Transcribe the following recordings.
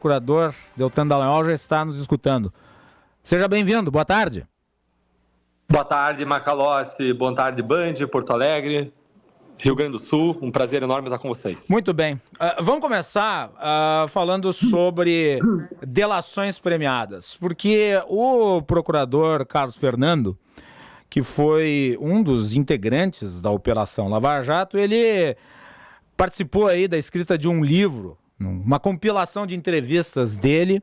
Procurador Deltan Dallagnol já está nos escutando. Seja bem-vindo, boa tarde. Boa tarde, Macalossi, boa tarde, Band, Porto Alegre, Rio Grande do Sul, um prazer enorme estar com vocês. Muito bem, vamos começar falando sobre delações premiadas, porque o procurador Carlos Fernando, que foi um dos integrantes da Operação Lava Jato, ele participou aí da escrita de um livro, uma compilação de entrevistas dele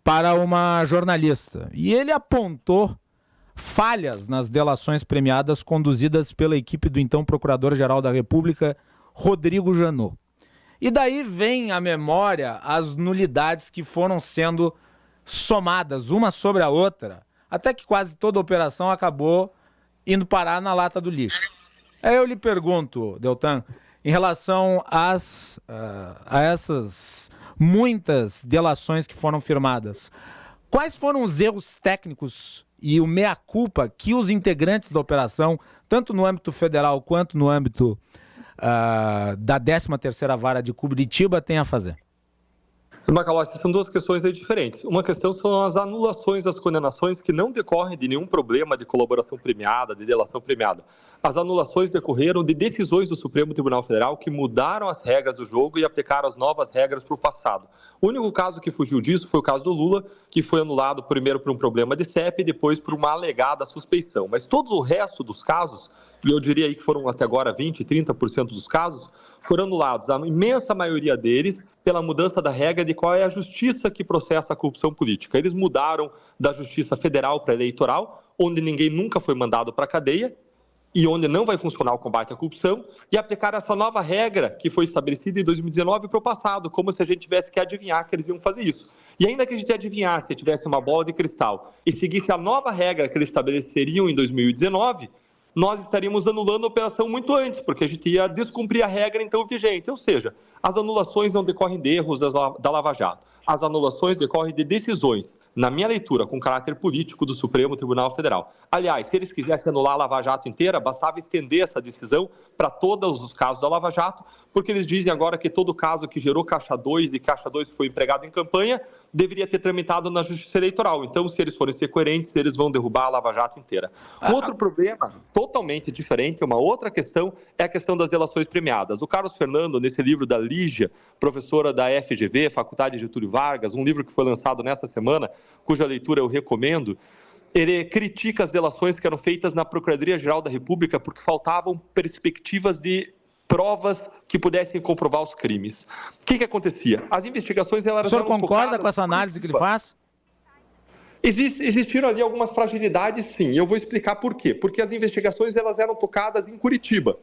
para uma jornalista. E ele apontou falhas nas delações premiadas conduzidas pela equipe do então Procurador-Geral da República, Rodrigo Janot. E daí vem à memória as nulidades que foram sendo somadas uma sobre a outra, até que quase toda a operação acabou indo parar na lata do lixo. Aí eu lhe pergunto, Deltan, em relação a essas muitas delações que foram firmadas, quais foram os erros técnicos e o mea-culpa que os integrantes da operação, tanto no âmbito federal quanto no âmbito da 13ª Vara de Curitiba, têm a fazer? Macalossi, são duas questões aí diferentes. Uma questão são as anulações das condenações que não decorrem de nenhum problema de colaboração premiada, de delação premiada. As anulações decorreram de decisões do Supremo Tribunal Federal que mudaram as regras do jogo e aplicaram as novas regras para o passado. O único caso que fugiu disso foi o caso do Lula, que foi anulado primeiro por um problema de CEP e depois por uma alegada suspeição. Mas todo o resto dos casos, e eu diria aí que foram até agora 20%, 30% dos casos, foram anulados, a imensa maioria deles, pela mudança da regra de qual é a justiça que processa a corrupção política. Eles mudaram da justiça federal para a eleitoral, onde ninguém nunca foi mandado para a cadeia e onde não vai funcionar o combate à corrupção, e aplicaram essa nova regra que foi estabelecida em 2019 para o passado, como se a gente tivesse que adivinhar que eles iam fazer isso. E ainda que a gente adivinhasse, tivesse uma bola de cristal e seguisse a nova regra que eles estabeleceriam em 2019, nós estaríamos anulando a operação muito antes, porque a gente ia descumprir a regra então vigente. Ou seja, as anulações não decorrem de erros da Lava Jato. As anulações decorrem de decisões, na minha leitura, com caráter político do Supremo Tribunal Federal. Aliás, se eles quisessem anular a Lava Jato inteira, bastava estender essa decisão para todos os casos da Lava Jato, porque eles dizem agora que todo caso que gerou Caixa 2 e Caixa 2 foi empregado em campanha deveria ter tramitado na Justiça Eleitoral. Então, se eles forem ser coerentes, eles vão derrubar a Lava Jato inteira. Outro problema, totalmente diferente, uma outra questão, é a questão das delações premiadas. O Carlos Fernando, nesse livro da Lígia, professora da FGV, Faculdade Getúlio Vargas, um livro que foi lançado nessa semana, cuja leitura eu recomendo, ele critica as delações que eram feitas na Procuradoria-Geral da República porque faltavam perspectivas de provas que pudessem comprovar os crimes. O que acontecia? As investigações... O senhor concorda com essa análise que ele faz? Existiram ali algumas fragilidades, sim. E eu vou explicar por quê. Porque as investigações elas eram tocadas em Curitiba.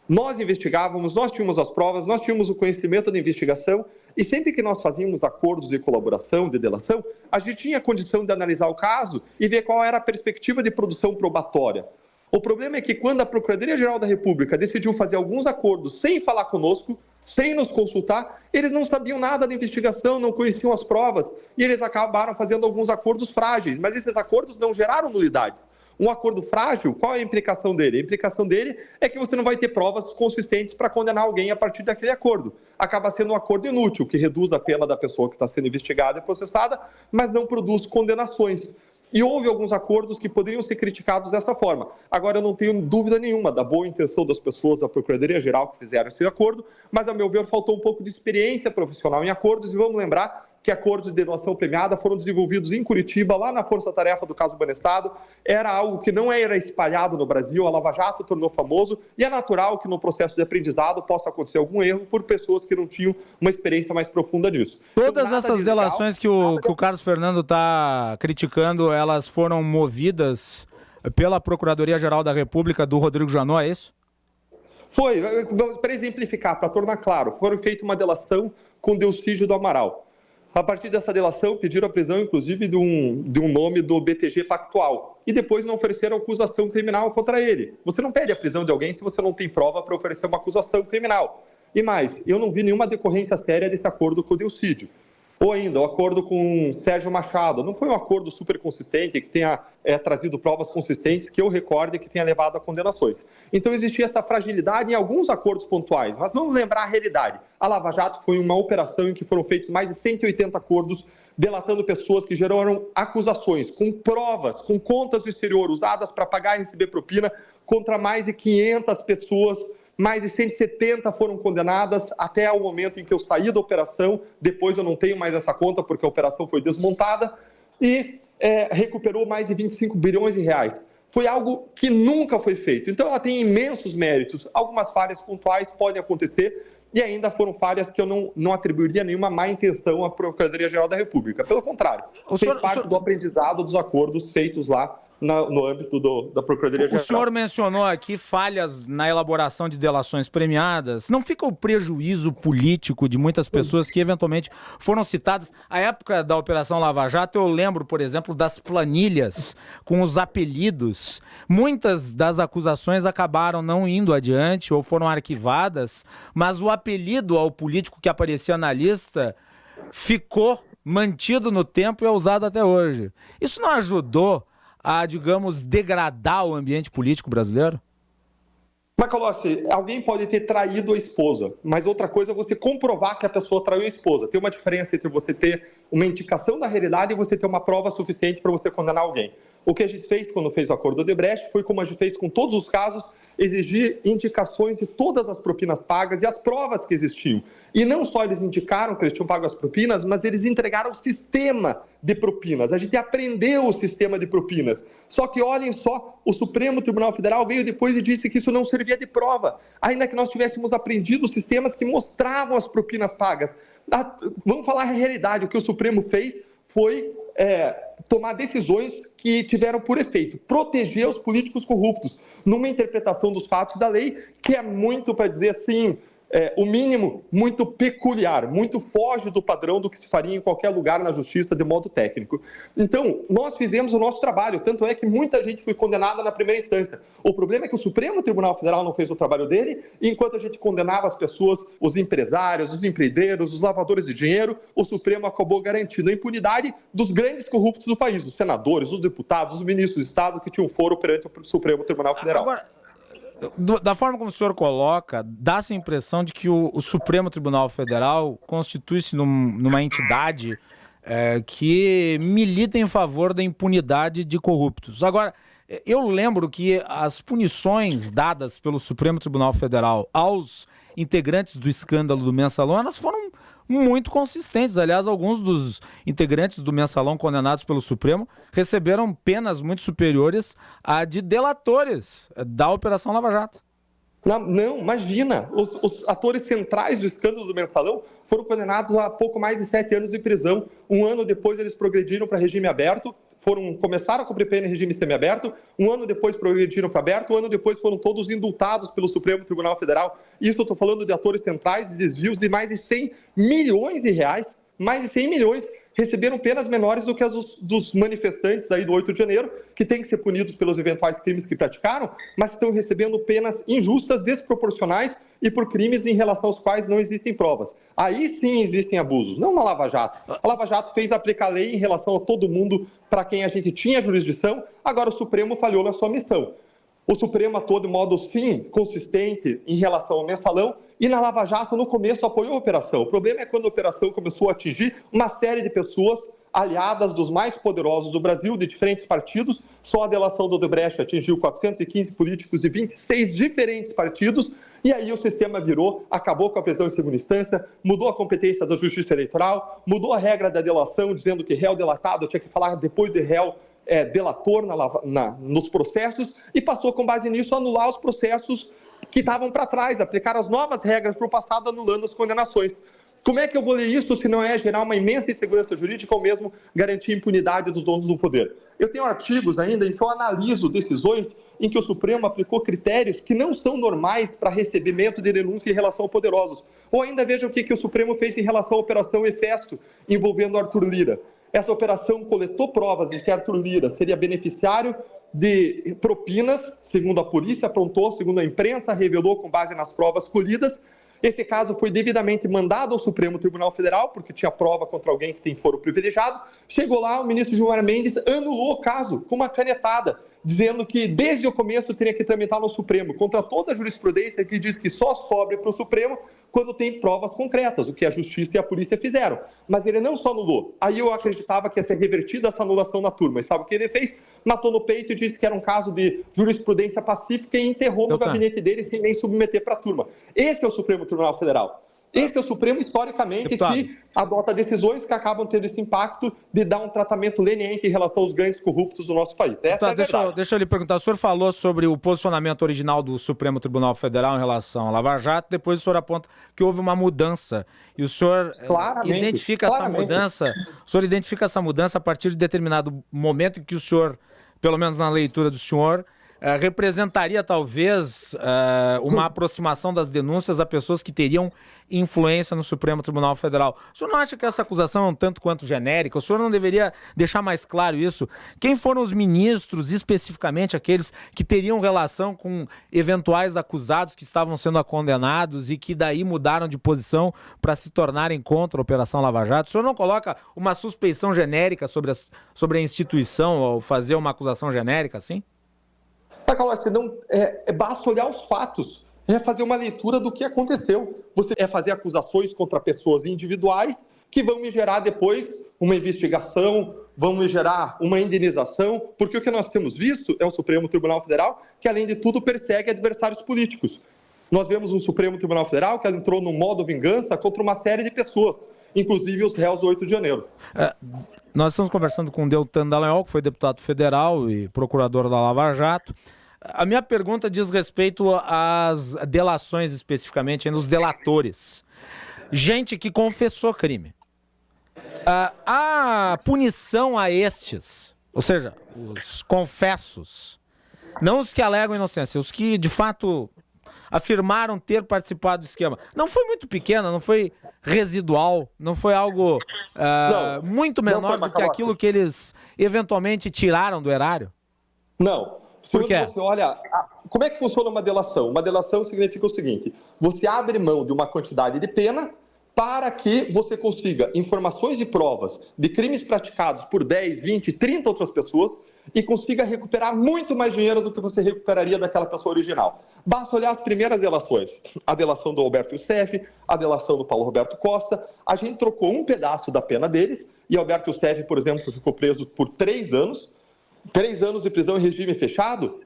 Nós investigávamos, nós tínhamos as provas, nós tínhamos o conhecimento da investigação e sempre que nós fazíamos acordos de colaboração, de delação, a gente tinha condição de analisar o caso e ver qual era a perspectiva de produção probatória. O problema é que quando a Procuradoria-Geral da República decidiu fazer alguns acordos sem falar conosco, sem nos consultar, eles não sabiam nada da investigação, não conheciam as provas e eles acabaram fazendo alguns acordos frágeis, mas esses acordos não geraram nulidades. Um acordo frágil, qual é a implicação dele? A implicação dele é que você não vai ter provas consistentes para condenar alguém a partir daquele acordo. Acaba sendo um acordo inútil, que reduz a pena da pessoa que está sendo investigada e processada, mas não produz condenações. E houve alguns acordos que poderiam ser criticados dessa forma. Agora, eu não tenho dúvida nenhuma da boa intenção das pessoas da Procuradoria-Geral que fizeram esse acordo, mas, a meu ver, faltou um pouco de experiência profissional em acordos, e vamos lembrar que acordos de delação premiada foram desenvolvidos em Curitiba, lá na Força-Tarefa do caso Banestado. Era algo que não era espalhado no Brasil, a Lava Jato tornou famoso, e é natural que no processo de aprendizado possa acontecer algum erro por pessoas que não tinham uma experiência mais profunda disso. Todas então, essas delações que o Carlos Fernando está criticando, elas foram movidas pela Procuradoria-Geral da República do Rodrigo Janot, é isso? Foi, para exemplificar, para tornar claro, foi feita uma delação com Delcídio do Amaral. A partir dessa delação, pediram a prisão, inclusive, de um nome do BTG Pactual. E depois não ofereceram acusação criminal contra ele. Você não pede a prisão de alguém se você não tem prova para oferecer uma acusação criminal. E mais, eu não vi nenhuma decorrência séria desse acordo com o Delcídio. Ou ainda, o acordo com Sérgio Machado. Não foi um acordo super consistente, que tenha trazido provas consistentes, que eu recorde, que tenha levado a condenações. Então, existia essa fragilidade em alguns acordos pontuais, mas vamos lembrar a realidade. A Lava Jato foi uma operação em que foram feitos mais de 180 acordos delatando pessoas que geraram acusações, com provas, com contas do exterior usadas para pagar e receber propina, contra mais de 500 pessoas. Mais de 170 foram condenadas até o momento em que eu saí da operação. Depois eu não tenho mais essa conta porque a operação foi desmontada e recuperou mais de 25 bilhões de reais. Foi algo que nunca foi feito. Então ela tem imensos méritos. Algumas falhas pontuais podem acontecer e ainda foram falhas que eu não atribuiria nenhuma má intenção à Procuradoria-Geral da República. Pelo contrário, fez parte do aprendizado dos acordos feitos lá no âmbito da Procuradoria-Geral. O senhor mencionou aqui falhas na elaboração de delações premiadas. Não fica o prejuízo político de muitas pessoas que eventualmente foram citadas? À época da Operação Lava Jato, eu lembro, por exemplo, das planilhas com os apelidos. Muitas das acusações acabaram não indo adiante ou foram arquivadas, mas o apelido ao político que aparecia na lista ficou mantido no tempo e é usado até hoje. Isso não ajudou a, digamos, degradar o ambiente político brasileiro? Macalossi, alguém pode ter traído a esposa, mas outra coisa é você comprovar que a pessoa traiu a esposa. Tem uma diferença entre você ter uma indicação da realidade e você ter uma prova suficiente para você condenar alguém. O que a gente fez quando fez o acordo do Odebrecht foi, como a gente fez com todos os casos, exigir indicações de todas as propinas pagas e as provas que existiam. E não só eles indicaram que eles tinham pago as propinas, mas eles entregaram o sistema de propinas. A gente aprendeu o sistema de propinas. Só que olhem só, o Supremo Tribunal Federal veio depois e disse que isso não servia de prova, ainda que nós tivéssemos aprendido os sistemas que mostravam as propinas pagas. Vamos falar a realidade, o que o Supremo fez foi tomar decisões que tiveram por efeito proteger os políticos corruptos, numa interpretação dos fatos da lei que é muito, para dizer assim, o mínimo, muito peculiar, muito foge do padrão do que se faria em qualquer lugar na justiça de modo técnico. Então, nós fizemos o nosso trabalho, tanto é que muita gente foi condenada na primeira instância. O problema é que o Supremo Tribunal Federal não fez o trabalho dele, e enquanto a gente condenava as pessoas, os empresários, os empreendedores, os lavadores de dinheiro, o Supremo acabou garantindo a impunidade dos grandes corruptos do país, os senadores, os deputados, os ministros de Estado que tinham foro perante o Supremo Tribunal Federal. Agora, da forma como o senhor coloca, dá-se a impressão de que o Supremo Tribunal Federal constitui-se numa entidade que milita em favor da impunidade de corruptos. Agora, eu lembro que as punições dadas pelo Supremo Tribunal Federal aos integrantes do escândalo do Mensalão, elas foram muito consistentes. Aliás, alguns dos integrantes do Mensalão condenados pelo Supremo receberam penas muito superiores à de delatores da Operação Lava Jato. Não, imagina, os atores centrais do escândalo do Mensalão foram condenados a pouco mais de 7 anos de prisão. Um ano depois eles progrediram para regime aberto, começaram a cumprir pena em regime semiaberto, um ano depois progrediram para aberto, um ano depois foram todos indultados pelo Supremo Tribunal Federal. Isso eu estou falando de atores centrais e desvios de mais de 100 milhões de reais, mais de 100 milhões, receberam penas menores do que as dos manifestantes aí do 8 de janeiro, que têm que ser punidos pelos eventuais crimes que praticaram, mas estão recebendo penas injustas, desproporcionais e por crimes em relação aos quais não existem provas. Aí sim existem abusos, não na Lava Jato. A Lava Jato fez aplicar a lei em relação a todo mundo para quem a gente tinha jurisdição, agora o Supremo falhou na sua missão. O Supremo atuou de modo, sim, consistente em relação ao Mensalão e na Lava Jato, no começo, apoiou a operação. O problema é quando a operação começou a atingir uma série de pessoas aliadas dos mais poderosos do Brasil, de diferentes partidos. Só a delação do Odebrecht atingiu 415 políticos de 26 diferentes partidos. E aí o sistema virou, acabou com a prisão em segunda instância, mudou a competência da Justiça Eleitoral, mudou a regra da delação, dizendo que réu delatado tinha que falar depois de réu delator nos processos, e passou, com base nisso, a anular os processos que estavam para trás, aplicar as novas regras para o passado, anulando as condenações. Como é que eu vou ler isso se não é gerar uma imensa insegurança jurídica ou mesmo garantir a impunidade dos donos do poder? Eu tenho artigos ainda em que eu analiso decisões em que o Supremo aplicou critérios que não são normais para recebimento de denúncia em relação a poderosos. Ou ainda veja o que o Supremo fez em relação à Operação Hefesto, envolvendo Arthur Lira. Essa operação coletou provas de que Arthur Lira seria beneficiário de propinas, segundo a polícia aprontou, segundo a imprensa revelou com base nas provas colhidas, Esse caso foi devidamente mandado ao Supremo Tribunal Federal, porque tinha prova contra alguém que tem foro privilegiado. Chegou lá, o ministro Gilmar Mendes anulou o caso com uma canetada, dizendo que desde o começo teria que tramitar no Supremo, contra toda a jurisprudência que diz que só sobe para o Supremo quando tem provas concretas, o que a Justiça e a Polícia fizeram. Mas ele não só anulou. Aí eu acreditava que ia ser revertida essa anulação na turma. E sabe o que ele fez? Matou no peito e disse que era um caso de jurisprudência pacífica e enterrou no gabinete dele sem nem submeter para a turma. Esse é o Supremo Tribunal Federal. Esse é o Supremo, historicamente, deputado, que adota decisões que acabam tendo esse impacto de dar um tratamento leniente em relação aos grandes corruptos do nosso país. Essa é a verdade. Deixa eu lhe perguntar, o senhor falou sobre o posicionamento original do Supremo Tribunal Federal em relação à Lava Jato, depois o senhor aponta que houve uma mudança, e o senhor identifica essa mudança, o senhor identifica essa mudança a partir de determinado momento em que o senhor, pelo menos na leitura do senhor, representaria talvez uma aproximação das denúncias a pessoas que teriam influência no Supremo Tribunal Federal. O senhor não acha que essa acusação é um tanto quanto genérica? O senhor não deveria deixar mais claro isso? Quem foram os ministros, especificamente aqueles que teriam relação com eventuais acusados que estavam sendo condenados e que daí mudaram de posição para se tornarem contra a Operação Lava Jato? O senhor não coloca uma suspeição genérica sobre a instituição ao fazer uma acusação genérica assim? Basta olhar os fatos, fazer uma leitura do que aconteceu. Você fazer acusações contra pessoas individuais que vão me gerar depois uma investigação, vão me gerar uma indenização, porque o que nós temos visto é o Supremo Tribunal Federal que, além de tudo, persegue adversários políticos. Nós vemos um Supremo Tribunal Federal que entrou no modo vingança contra uma série de pessoas, inclusive os réus do 8 de janeiro. Nós estamos conversando com o Deltan Dallagnol, que foi deputado federal e procurador da Lava Jato. A minha pergunta diz respeito às delações, especificamente, dos delatores. Gente que confessou crime. A punição a estes, ou seja, os confessos, não os que alegam inocência, os que, de fato, afirmaram ter participado do esquema, não foi muito pequena, não foi residual, não foi algo muito menor do que aquilo que eles eventualmente tiraram do erário? Não. Por quê? Você olha, como é que funciona uma delação? Uma delação significa o seguinte: você abre mão de uma quantidade de pena para que você consiga informações e provas de crimes praticados por 10, 20, 30 outras pessoas e consiga recuperar muito mais dinheiro do que você recuperaria daquela pessoa original. Basta olhar as primeiras delações. A delação do Alberto Youssef, a delação do Paulo Roberto Costa. A gente trocou um pedaço da pena deles e Alberto Youssef, por exemplo, ficou preso por 3 anos. 3 anos de prisão em regime fechado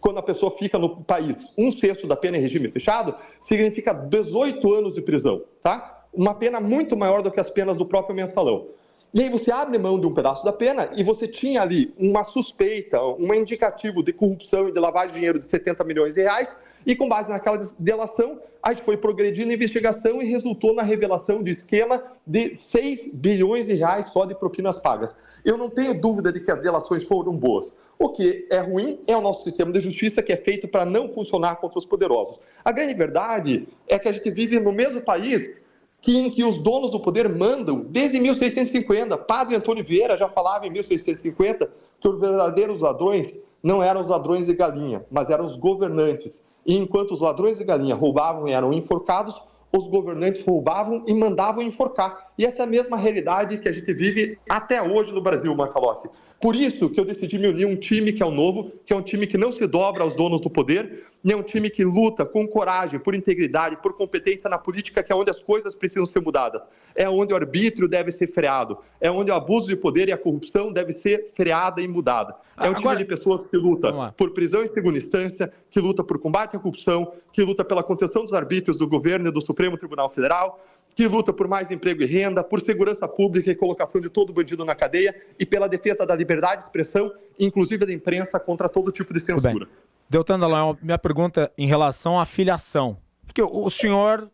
quando a pessoa fica no país 1/6 da pena em regime fechado, significa 18 anos de prisão, tá? Uma pena muito maior do que as penas do próprio mensalão. E aí você abre mão de um pedaço da pena e você tinha ali uma suspeita, um indicativo de corrupção e de lavagem de dinheiro de 70 milhões de reais, e com base naquela delação, a gente foi progredindo a investigação e resultou na revelação de esquema de 6 bilhões de reais só de propinas pagas. Eu não tenho dúvida de que as delações foram boas. O que é ruim é o nosso sistema de justiça, que é feito para não funcionar contra os poderosos. A grande verdade é que a gente vive no mesmo país em que os donos do poder mandam desde 1650. Padre Antônio Vieira já falava em 1650 que os verdadeiros ladrões não eram os ladrões de galinha, mas eram os governantes. E enquanto os ladrões de galinha roubavam e eram enforcados, os governantes roubavam e mandavam enforcar. E essa é a mesma realidade que a gente vive até hoje no Brasil, Macalossi. Por isso que eu decidi me unir a um time que é o novo, que é um time que não se dobra aos donos do poder, e é um time que luta com coragem, por integridade, por competência na política, que é onde as coisas precisam ser mudadas. É onde o arbítrio deve ser freado. É onde o abuso de poder e a corrupção deve ser freada e mudada. É um time de pessoas que luta por prisão em segunda instância, que luta por combate à corrupção, que luta pela contenção dos arbítrios do governo e do Supremo Tribunal Federal, que luta por mais emprego e renda, por segurança pública e colocação de todo bandido na cadeia e pela defesa da liberdade de expressão, inclusive da imprensa, contra todo tipo de censura. Deltan Dallagnol, minha pergunta em relação à filiação. Porque o senhor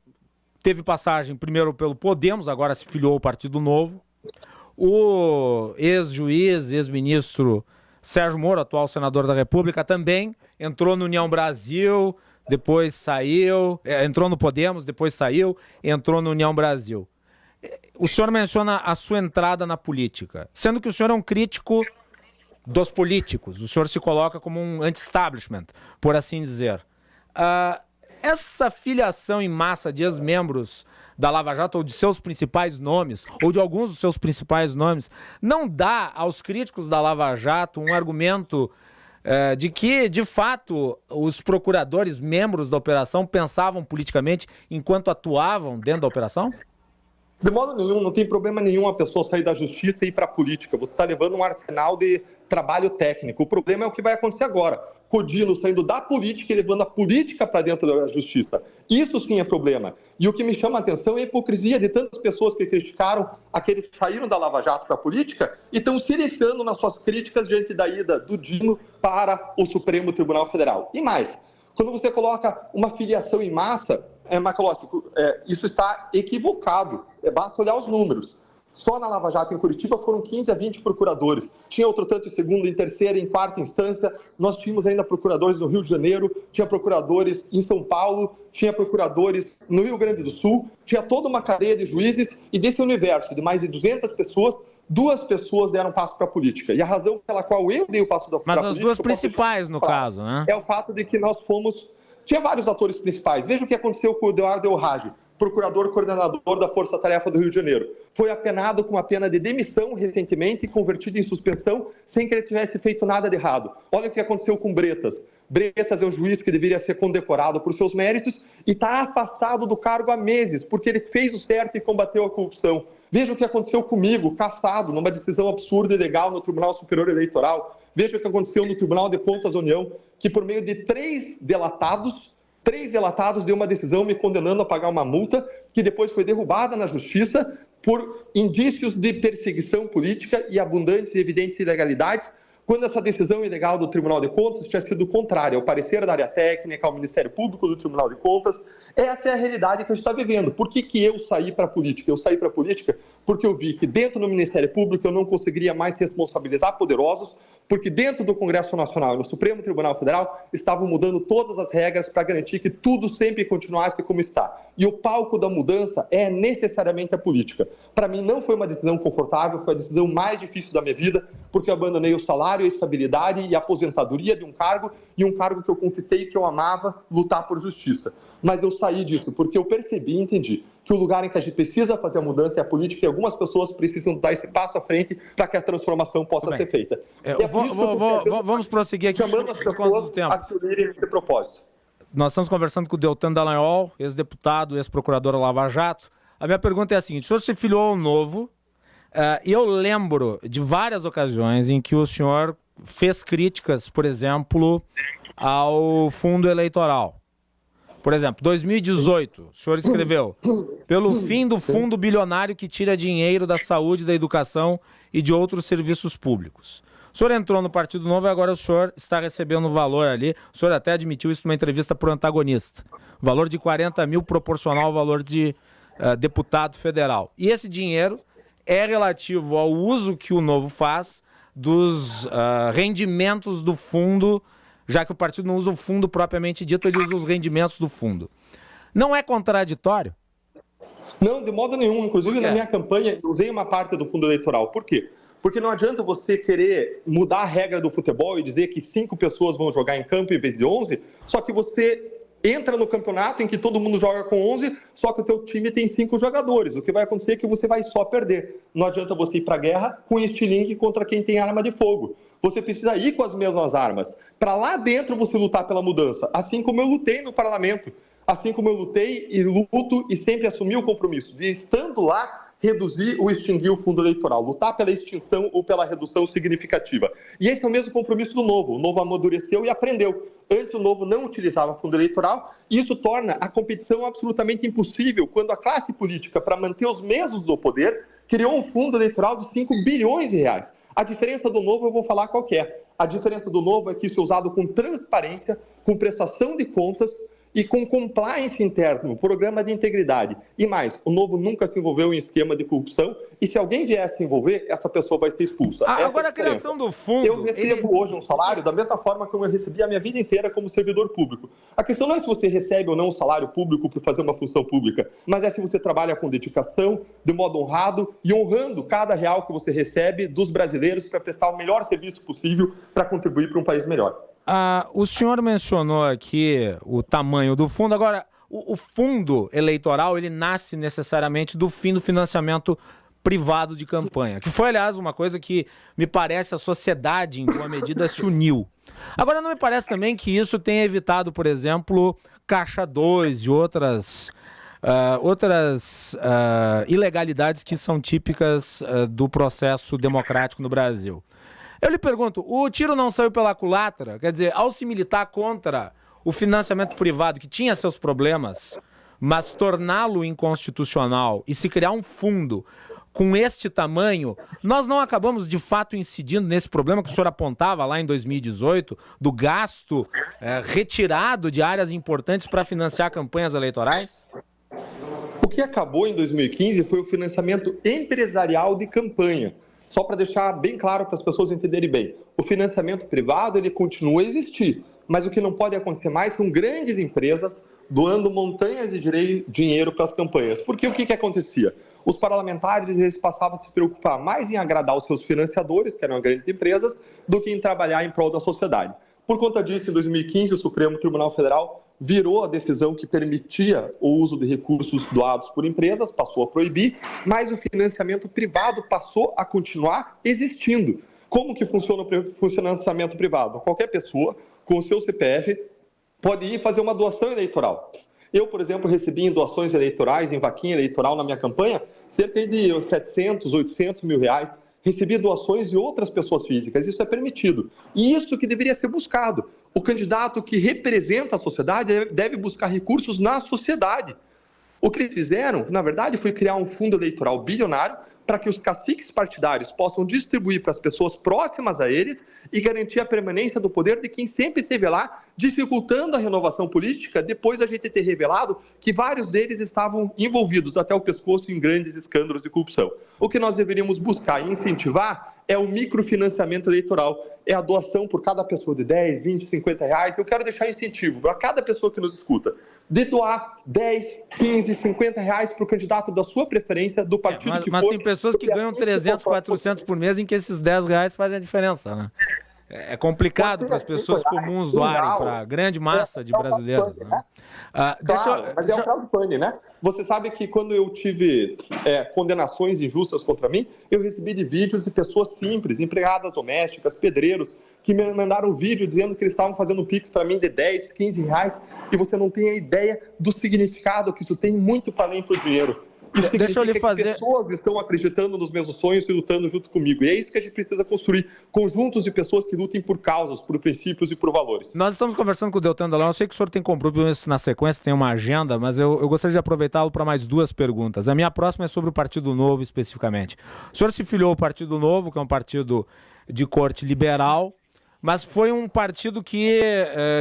teve passagem primeiro pelo Podemos, agora se filiou ao Partido Novo. O ex-juiz, ex-ministro Sérgio Moro, atual senador da República, também entrou no União Brasil, depois saiu, entrou no Podemos, depois saiu, entrou no União Brasil. O senhor menciona a sua entrada na política, sendo que o senhor é um crítico dos políticos, o senhor se coloca como um anti-establishment, por assim dizer. essa filiação em massa de ex-membros da Lava Jato, ou de seus principais nomes, ou de alguns dos seus principais nomes, não dá aos críticos da Lava Jato um argumento de que, de fato, os procuradores, membros da operação, pensavam politicamente enquanto atuavam dentro da operação? De modo nenhum, não tem problema nenhum a pessoa sair da justiça e ir para a política. Você está levando um arsenal de trabalho técnico. O problema é o que vai acontecer agora. Codilo saindo da política e levando a política para dentro da justiça. Isso sim é problema. E o que me chama a atenção é a hipocrisia de tantas pessoas que criticaram aqueles que saíram da Lava Jato para a política e estão se iniciando nas suas críticas diante da ida do Dino para o Supremo Tribunal Federal. E mais, quando você coloca uma filiação em massa, Macalossi, isso está equivocado. Basta olhar os números. Só na Lava Jato, em Curitiba, foram 15 a 20 procuradores. Tinha outro tanto em segunda, em terceira, em quarta instância. Nós tínhamos ainda procuradores no Rio de Janeiro, tinha procuradores em São Paulo, tinha procuradores no Rio Grande do Sul, tinha toda uma cadeia de juízes, e desse universo de mais de 200 pessoas, 2 pessoas deram passo para a política. E a razão pela qual eu dei o passo para a política... Mas as 2 principais, no caso, né? É o fato de que nós fomos... Tinha vários atores principais. Veja o que aconteceu com o Eduardo Elhage, procurador coordenador da Força Tarefa do Rio de Janeiro. Foi apenado com uma pena de demissão recentemente e convertido em suspensão sem que ele tivesse feito nada de errado. Olha o que aconteceu com Bretas. Bretas é um juiz que deveria ser condecorado por seus méritos e está afastado do cargo há meses, porque ele fez o certo e combateu a corrupção. Veja o que aconteceu comigo, cassado, numa decisão absurda e ilegal no Tribunal Superior Eleitoral. Veja o que aconteceu no Tribunal de Contas da União, que por meio de 3 delatados deu uma decisão me condenando a pagar uma multa, que depois foi derrubada na Justiça por indícios de perseguição política e abundantes e evidentes ilegalidades, quando essa decisão ilegal do Tribunal de Contas tinha sido contrária ao parecer da área técnica, ao Ministério Público do Tribunal de Contas. Essa é a realidade que a gente está vivendo. Por que eu saí para a política? Eu saí para a política porque eu vi que dentro do Ministério Público eu não conseguiria mais responsabilizar poderosos, porque dentro do Congresso Nacional e no Supremo Tribunal Federal estavam mudando todas as regras para garantir que tudo sempre continuasse como está. E o palco da mudança é necessariamente a política. Para mim não foi uma decisão confortável, foi a decisão mais difícil da minha vida, porque eu abandonei o salário, a estabilidade e a aposentadoria de um cargo, e um cargo que eu conquistei, que eu amava, lutar por justiça. Mas eu saí disso porque eu percebi e entendi que o lugar em que a gente precisa fazer a mudança é a política, e algumas pessoas precisam dar esse passo à frente para que a transformação possa ser feita. Vamos prosseguir aqui. Chamando as pessoas a se unirem nesse propósito. Nós estamos conversando com o Deltan Dallagnol, ex-deputado, ex-procurador da Lava Jato. A minha pergunta é a seguinte: o senhor se filiou ao Novo, e eu lembro de várias ocasiões em que o senhor fez críticas, por exemplo, ao fundo eleitoral. Por exemplo, 2018, o senhor escreveu: pelo fim do fundo bilionário que tira dinheiro da saúde, da educação e de outros serviços públicos. O senhor entrou no Partido Novo e agora o senhor está recebendo um valor ali. O senhor até admitiu isso numa entrevista para o Antagonista. O valor de 40 mil proporcional ao valor de deputado federal. E esse dinheiro é relativo ao uso que o Novo faz dos rendimentos do fundo, já que o partido não usa o fundo propriamente dito, ele usa os rendimentos do fundo. Não é contraditório? Não, de modo nenhum. Inclusive, na minha campanha, eu usei uma parte do fundo eleitoral. Por quê? Porque não adianta você querer mudar a regra do futebol e dizer que 5 pessoas vão jogar em campo em vez de 11, só que você entra no campeonato em que todo mundo joga com 11, só que o teu time tem 5 jogadores. O que vai acontecer é que você vai só perder. Não adianta você ir para a guerra com estilingue contra quem tem arma de fogo. Você precisa ir com as mesmas armas. Para lá dentro você lutar pela mudança, assim como eu lutei no parlamento, assim como eu lutei e luto e sempre assumi o compromisso de, estando lá, reduzir ou extinguir o fundo eleitoral, lutar pela extinção ou pela redução significativa. E esse é o mesmo compromisso do Novo. O Novo amadureceu e aprendeu. Antes o Novo não utilizava fundo eleitoral, e isso torna a competição absolutamente impossível quando a classe política, para manter os mesmos no poder, criou um fundo eleitoral de 5 bilhões de reais. A diferença do Novo eu vou falar qual que é. A diferença do Novo é que isso é usado com transparência, com prestação de contas e com compliance interno, programa de integridade. E mais, o Novo nunca se envolveu em esquema de corrupção, e se alguém vier se envolver, essa pessoa vai ser expulsa. Agora, a criação do fundo... Eu recebo hoje um salário da mesma forma como eu recebi a minha vida inteira como servidor público. A questão não é se você recebe ou não um salário público para fazer uma função pública, mas é se você trabalha com dedicação, de modo honrado e honrando cada real que você recebe dos brasileiros para prestar o melhor serviço possível para contribuir para um país melhor. O senhor mencionou aqui o tamanho do fundo. Agora, o fundo eleitoral, ele nasce necessariamente do fim do financiamento privado de campanha, que foi, aliás, uma coisa que me parece a sociedade, em boa medida, se uniu. Agora, não me parece também que isso tenha evitado, por exemplo, Caixa 2 e outras ilegalidades que são típicas do processo democrático no Brasil. Eu lhe pergunto, o tiro não saiu pela culatra? Quer dizer, ao se militar contra o financiamento privado, que tinha seus problemas, mas torná-lo inconstitucional e se criar um fundo com este tamanho, nós não acabamos de fato incidindo nesse problema que o senhor apontava lá em 2018, do gasto retirado de áreas importantes para financiar campanhas eleitorais? O que acabou em 2015 foi o financiamento empresarial de campanha. Só para deixar bem claro para as pessoas entenderem bem, o financiamento privado ele continua a existir, mas o que não pode acontecer mais são grandes empresas doando montanhas de dinheiro para as campanhas. Porque o que acontecia? Os parlamentares eles passavam a se preocupar mais em agradar os seus financiadores, que eram grandes empresas, do que em trabalhar em prol da sociedade. Por conta disso, em 2015, o Supremo Tribunal Federal virou a decisão que permitia o uso de recursos doados por empresas, passou a proibir, mas o financiamento privado passou a continuar existindo. Como que funciona o financiamento privado? Qualquer pessoa, com o seu CPF, pode ir fazer uma doação eleitoral. Eu, por exemplo, recebi em doações eleitorais, em vaquinha eleitoral na minha campanha, cerca de 700, 800 mil reais. Recebi doações de outras pessoas físicas, isso é permitido. E isso que deveria ser buscado. O candidato que representa a sociedade deve buscar recursos na sociedade. O que eles fizeram, na verdade, foi criar um fundo eleitoral bilionário para que os caciques partidários possam distribuir para as pessoas próximas a eles e garantir a permanência do poder de quem sempre esteve lá, dificultando a renovação política, depois da gente ter revelado que vários deles estavam envolvidos até o pescoço em grandes escândalos de corrupção. O que nós deveríamos buscar e incentivar é o microfinanciamento eleitoral, é a doação por cada pessoa de 10, 20, 50 reais. Eu quero deixar incentivo para cada pessoa que nos escuta, de doar 10, 15, 50 reais para o candidato da sua preferência, do partido que for. Mas tem pessoas que ganham 300, 400 por mês em que esses 10 reais fazem a diferença, né? É complicado para as pessoas comuns doarem para a grande massa de brasileiros. Né? Mas é um crowdfunding, né? Você sabe que quando eu tive condenações injustas contra mim, eu recebi de vídeos de pessoas simples, empregadas domésticas, pedreiros, que me mandaram vídeo dizendo que eles estavam fazendo Pix para mim de 10, 15 reais, e você não tem a ideia do significado que isso tem muito para além do dinheiro. Isso Deixa eu lhe fazer... que pessoas estão acreditando nos meus sonhos e lutando junto comigo. E é isso que a gente precisa construir, conjuntos de pessoas que lutem por causas, por princípios e por valores. Nós estamos conversando com o Deltan Dallagnol. Eu sei que o senhor tem compromisso na sequência, tem uma agenda, mas eu gostaria de aproveitá-lo para mais duas perguntas. A minha próxima é sobre o Partido Novo especificamente. O senhor se filiou ao Partido Novo, que é um partido de corte liberal, mas foi um partido que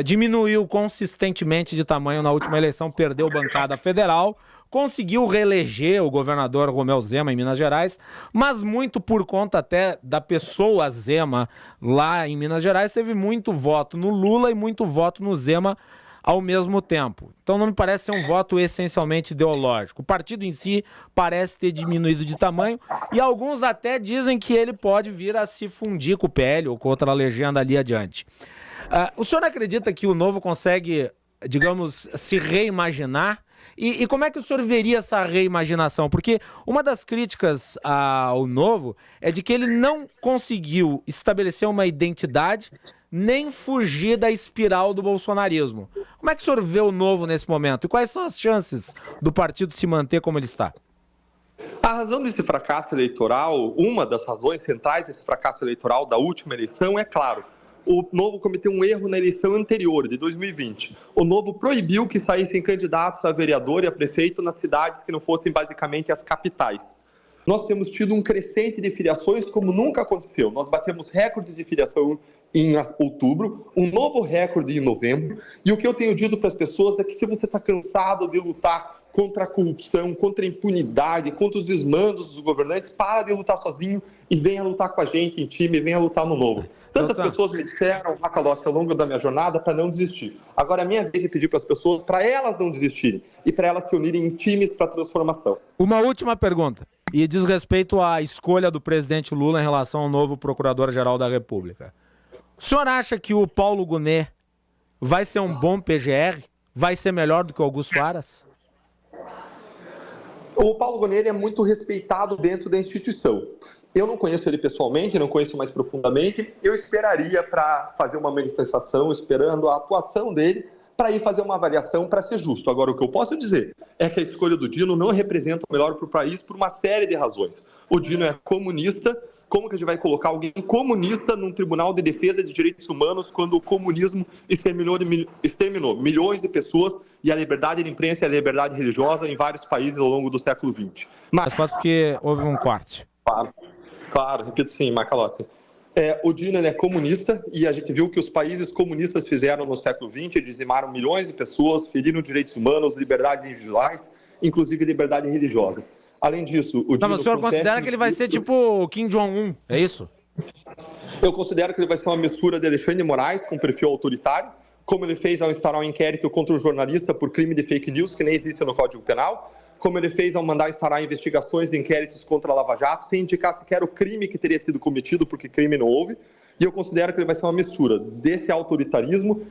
diminuiu consistentemente de tamanho na última eleição, perdeu bancada federal, conseguiu reeleger o governador Romeu Zema em Minas Gerais, mas muito por conta até da pessoa Zema lá em Minas Gerais, teve muito voto no Lula e muito voto no Zema ao mesmo tempo. Então não me parece ser um voto essencialmente ideológico. O partido em si parece ter diminuído de tamanho e alguns até dizem que ele pode vir a se fundir com o PL ou com outra legenda ali adiante. O senhor acredita que o Novo consegue, digamos, se reimaginar? E como é que o senhor veria essa reimaginação? Porque uma das críticas ao Novo é de que ele não conseguiu estabelecer uma identidade nem fugir da espiral do bolsonarismo. Como é que o senhor vê o Novo nesse momento? E quais são as chances do partido se manter como ele está? A razão desse fracasso eleitoral, uma das razões centrais desse fracasso eleitoral da última eleição é, claro, o Novo cometeu um erro na eleição anterior, de 2020. O Novo proibiu que saíssem candidatos a vereador e a prefeito nas cidades que não fossem basicamente as capitais. Nós temos tido um crescente de filiações como nunca aconteceu. Nós batemos recordes de filiação em outubro, um novo recorde em novembro. E o que eu tenho dito para as pessoas é que se você está cansado de lutar contra a corrupção, contra a impunidade, contra os desmandos dos governantes, para de lutar sozinho e venha lutar com a gente em time, venha lutar no Novo. Tantas pessoas me disseram, Macalossi, ao longo da minha jornada, para não desistir. Agora é minha vez de pedir para as pessoas, para elas não desistirem e para elas se unirem em times para a transformação. Uma última pergunta, e diz respeito à escolha do presidente Lula em relação ao novo Procurador-Geral da República. O senhor acha que o Paulo Gonet vai ser um bom PGR? Vai ser melhor do que o Augusto Aras? O Paulo Gonet é muito respeitado dentro da instituição. Eu não conheço ele pessoalmente, não conheço mais profundamente. Eu esperaria para fazer uma manifestação, esperando a atuação dele, para ir fazer uma avaliação para ser justo. Agora, o que eu posso dizer é que a escolha do Dino não representa o melhor para o país por uma série de razões. O Dino é comunista. Como que a gente vai colocar alguém comunista num tribunal de defesa de direitos humanos quando o comunismo exterminou milhões de pessoas e a liberdade de imprensa e a liberdade religiosa em vários países ao longo do século XX? Mas porque houve um corte. Claro, repito sim, Macalossi. O Dino é comunista e a gente viu que os países comunistas fizeram no século XX, dizimaram milhões de pessoas, feriram direitos humanos, liberdades individuais, inclusive liberdade religiosa. Além disso, o Dino... Mas o senhor considera que ele vai ser tipo o Kim Jong-un, é isso? Eu considero que ele vai ser uma mistura de Alexandre de Moraes com perfil autoritário, como ele fez ao instaurar um inquérito contra um jornalista por crime de fake news, que nem existe no Código Penal, como ele fez ao mandar instaurar investigações e inquéritos contra a Lava Jato, sem indicar sequer o crime que teria sido cometido, porque crime não houve. E eu considero que ele vai ser uma mistura desse autoritarismo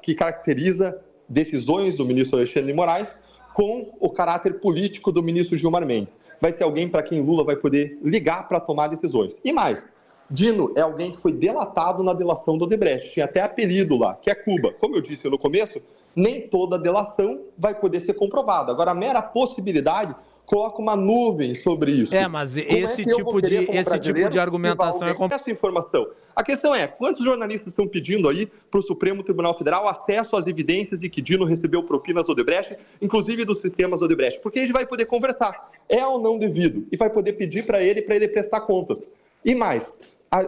que caracteriza decisões do ministro Alexandre de Moraes com o caráter político do ministro Gilmar Mendes. Vai ser alguém para quem Lula vai poder ligar para tomar decisões. E mais, Dino é alguém que foi delatado na delação do Odebrecht. Tinha até apelido lá, que é Cuba. Como eu disse no começo, nem toda delação vai poder ser comprovada. Agora, a mera possibilidade coloca uma nuvem sobre isso. Mas esse tipo de argumentação é essa informação. A questão é, quantos jornalistas estão pedindo aí para o Supremo Tribunal Federal acesso às evidências de que Dino recebeu propinas do Odebrecht, inclusive dos sistemas do Odebrecht? Porque a gente vai poder conversar. É ou não devido? E vai poder pedir para ele prestar contas. E mais,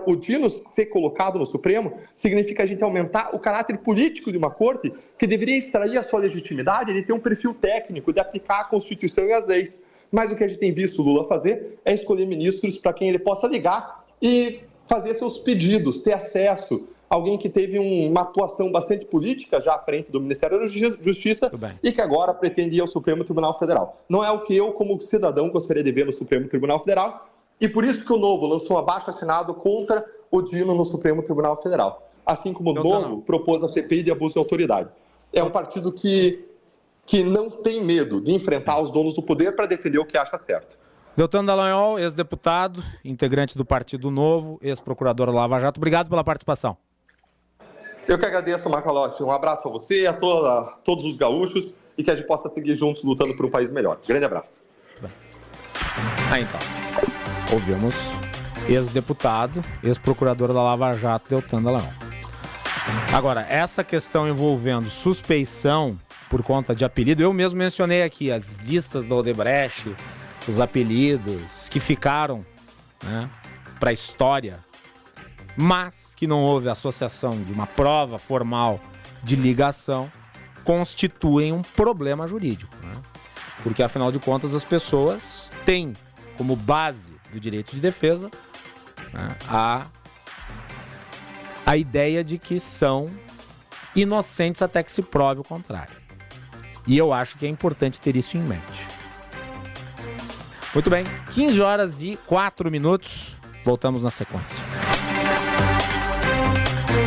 o Dino ser colocado no Supremo significa a gente aumentar o caráter político de uma corte que deveria extrair a sua legitimidade de ter um perfil técnico, de aplicar a Constituição e as leis. Mas o que a gente tem visto o Lula fazer é escolher ministros para quem ele possa ligar e fazer seus pedidos, ter acesso. Alguém que teve uma atuação bastante política já à frente do Ministério da Justiça e que agora pretende ir ao Supremo Tribunal Federal. Não é o que eu, como cidadão, gostaria de ver no Supremo Tribunal Federal. E por isso que o Novo lançou um abaixo-assinado contra o Dino no Supremo Tribunal Federal. Assim como o Novo propôs a CPI de abuso de autoridade. É um partido que não tem medo de enfrentar os donos do poder para defender o que acha certo. Deltan Dallagnol, ex-deputado, integrante do Partido Novo, ex-procurador da Lava Jato. Obrigado pela participação. Eu que agradeço, Macalossi. Um abraço a você, a todos os gaúchos e que a gente possa seguir juntos lutando por um país melhor. Grande abraço. Então, ouvimos ex-deputado, ex-procurador da Lava Jato, Deltan Dallagnol. Agora, essa questão envolvendo suspeição por conta de apelido, eu mesmo mencionei aqui as listas da Odebrecht, os apelidos que ficaram, né, para a história, mas que não houve associação de uma prova formal de ligação, constituem um problema jurídico, né? Porque, afinal de contas, as pessoas têm como base do direito de defesa, né, a ideia de que são inocentes até que se prove o contrário. E eu acho que é importante ter isso em mente. Muito bem, 15 horas e 4 minutos. Voltamos na sequência.